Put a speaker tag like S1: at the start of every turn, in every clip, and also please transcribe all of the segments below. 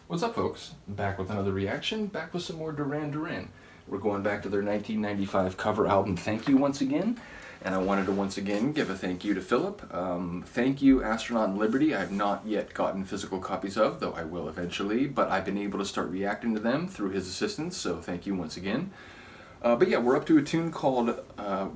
S1: What's up, folks? Back with another reaction, back with some more Duran Duran. We're going back to their 1995 cover album, Thank You, once again. And I wanted to once again give a thank you to Philip. Thank you, Astronaut and Liberty. I have not yet gotten physical copies of, though I will eventually, but I've been able to start reacting to them through his assistance, so thank you once again. But yeah, we're up to a tune called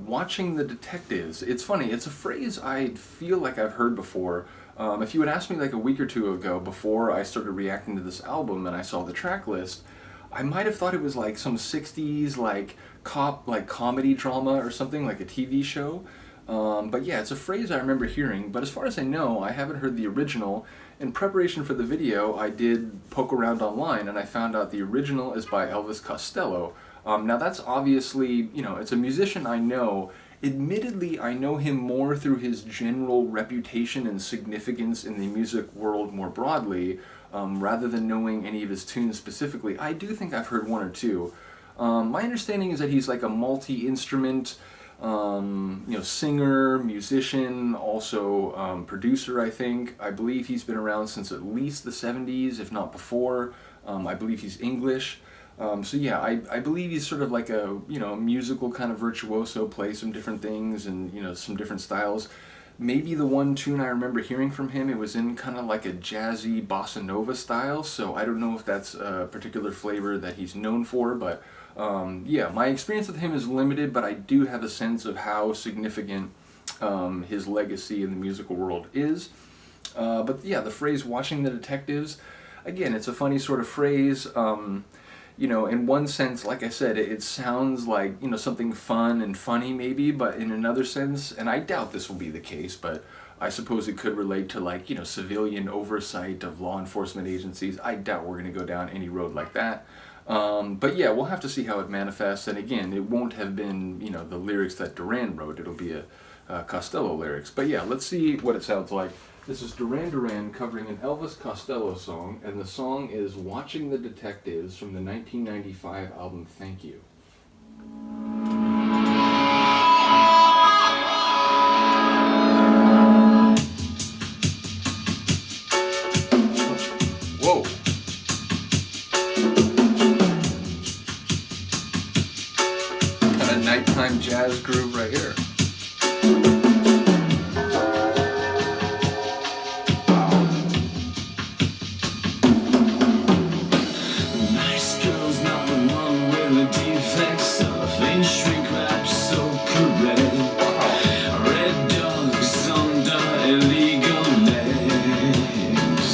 S1: Watching the Detectives. It's funny, it's a phrase I feel like I've heard before. If you had asked me like a week or two ago, before I started reacting to this album and I saw the track list, I might have thought it was like some 60s like comedy drama or something, like a TV show. But yeah, it's a phrase I remember hearing, but as far as I know, I haven't heard the original. In preparation for the video, I did poke around online and I found out the original is by Elvis Costello. Now that's obviously, you know, it's a musician I know. Admittedly, I know him more through his general reputation and significance in the music world more broadly, rather than knowing any of his tunes specifically. I do think I've heard one or two. My understanding is that he's like a multi-instrument, singer, musician, also producer, I think. I believe he's been around since at least the 70s, if not before. I believe he's English. So yeah, I believe he's sort of like a, musical kind of virtuoso, plays some different things and, some different styles. Maybe the one tune I remember hearing from him, it was in kind of like a jazzy bossa nova style, so I don't know if that's a particular flavor that he's known for, but yeah, my experience with him is limited, but I do have a sense of how significant his legacy in the musical world is. But yeah, the phrase "watching the detectives," again, it's a funny sort of phrase. In one sense, like I said, it sounds like, something fun and funny maybe, but in another sense, and I doubt this will be the case, but I suppose it could relate to like, civilian oversight of law enforcement agencies. I doubt we're going to go down any road like that. But yeah, we'll have to see how it manifests, and again, it won't have been, the lyrics that Duran wrote. It'll be a Costello lyrics. But yeah, let's see what it sounds like. This is Duran Duran covering an Elvis Costello song, and the song is Watching the Detectives from the 1995 album Thank You. Whoa! Kind of nighttime jazz groove right here.
S2: Shrink wrap so correct. Red dogs under illegal legs.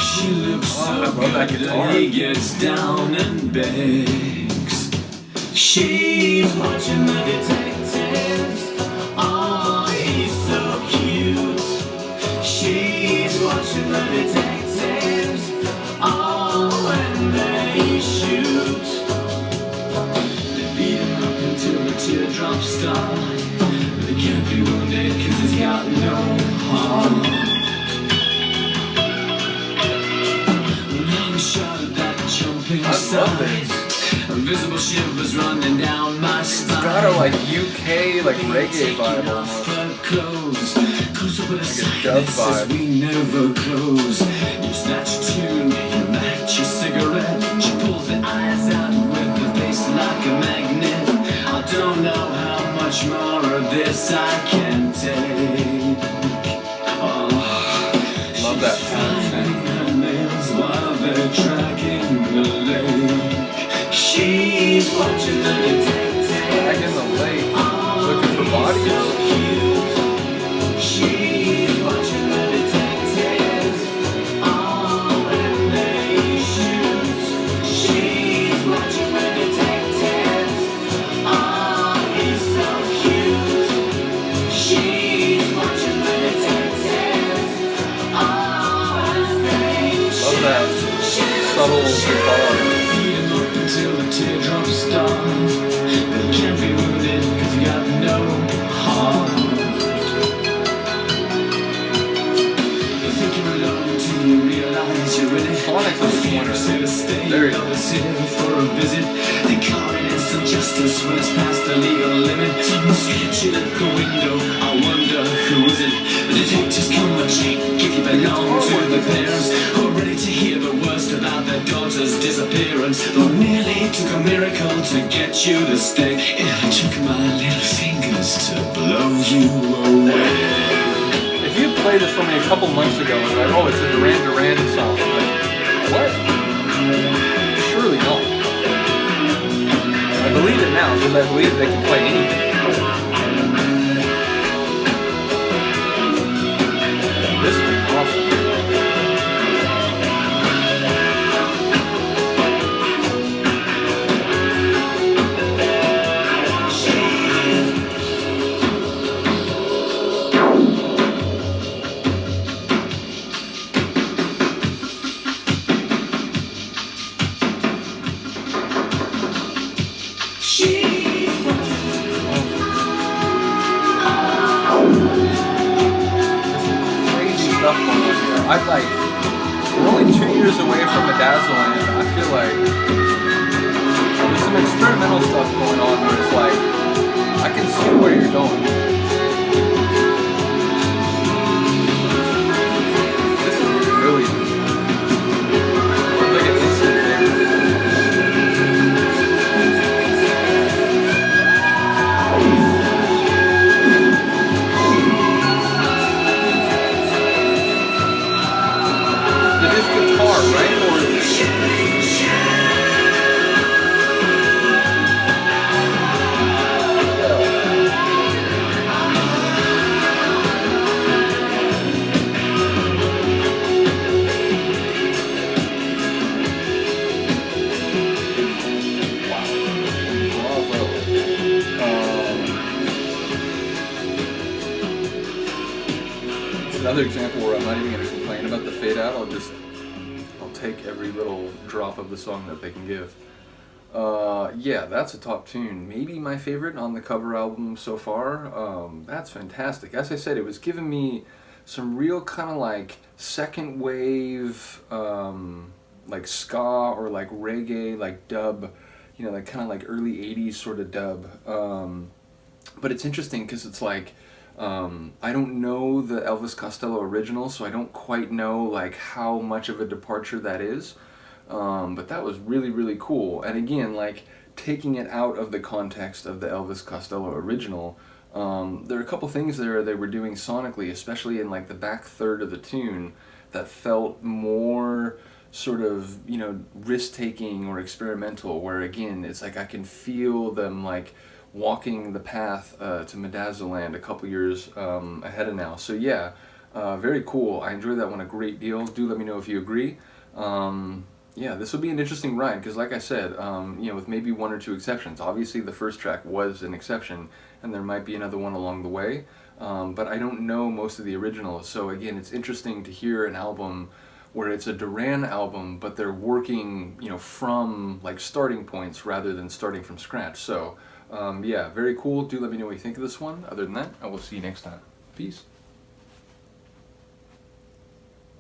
S2: She looks so good that he gets down and begs. She's watching the detectives. Oh, he's so cute. She's watching the detectives. Oh, and they shoot. Teardrops start. They can't be wounded cause he's got no heart. Long shot of that jumping side. Invisible shivers running down my spine.
S1: It's got a like UK like reggae vibe almost.
S2: Like
S1: a dub vibe.
S2: We never close. You snatch a tune, you light your cigarette. She pulls the eyes out with the face like a magnet. I don't know how much more of this I can take. Oh,
S1: love that sound.
S2: Her nails while they're tracking the lake. She's watching the detectives.
S1: Back in the lake, looking for bodies.
S2: She's watching the detectives. Oh, and they shoot. She's watching the detectives. Oh, he's so cute. She's watching the detectives. Oh, and they shoot.
S1: Love that subtle guitar.
S2: Feed him up until the teardrops start. They can't be wounded cause you got no heart. You think you're alone until you realize you're in it.
S1: There you go.
S2: For a visit. They call it instant justice when it's past the legal limit. Sketching at the window, I wonder who is it. The detectives come a cheek if you belong to the pairs. Already words, though it nearly took a miracle to get you to stay. It took my little fingers to blow you away.
S1: If you played this for me a couple months ago, and like, oh, it's a Duran Duran song, I'm like, what? Surely not. I believe it now because I believe they can play anything. This is awesome. I'd like, we're only 2 years away from Bedazzleland. I feel like there's some experimental stuff going on where it's like, I can see where you're going. This is brilliant. It's like an instant favorite. Right? Or it's another example where I'm not even going to complain about the fade out. I'll take every little drop of the song that they can give. Yeah, that's a top tune. Maybe my favorite on the cover album so far. That's fantastic. As I said, it was giving me some real kind of like second wave, like ska or like reggae, like dub, you know, like kind of like early 80s sort of dub. But it's interesting because it's like, I don't know the Elvis Costello original, so I don't quite know like how much of a departure that is. But that was really, really cool. And again, like taking it out of the context of the Elvis Costello original, there are a couple things there they were doing sonically, especially in like the back third of the tune, that felt more sort of, you know, risk-taking or experimental, where again, it's like I can feel them like walking the path to Bedazzleland a couple years ahead of now. So yeah, very cool. I enjoyed that one a great deal. Do let me know if you agree. Yeah, this will be an interesting ride because like I said, you know, with maybe one or two exceptions. Obviously the first track was an exception and there might be another one along the way, but I don't know most of the originals. So again, it's interesting to hear an album where it's a Duran album, but they're working, you know, from like starting points rather than starting from scratch. So yeah, very cool. Do let me know what you think of this one. Other than that, I will see you next time. Peace.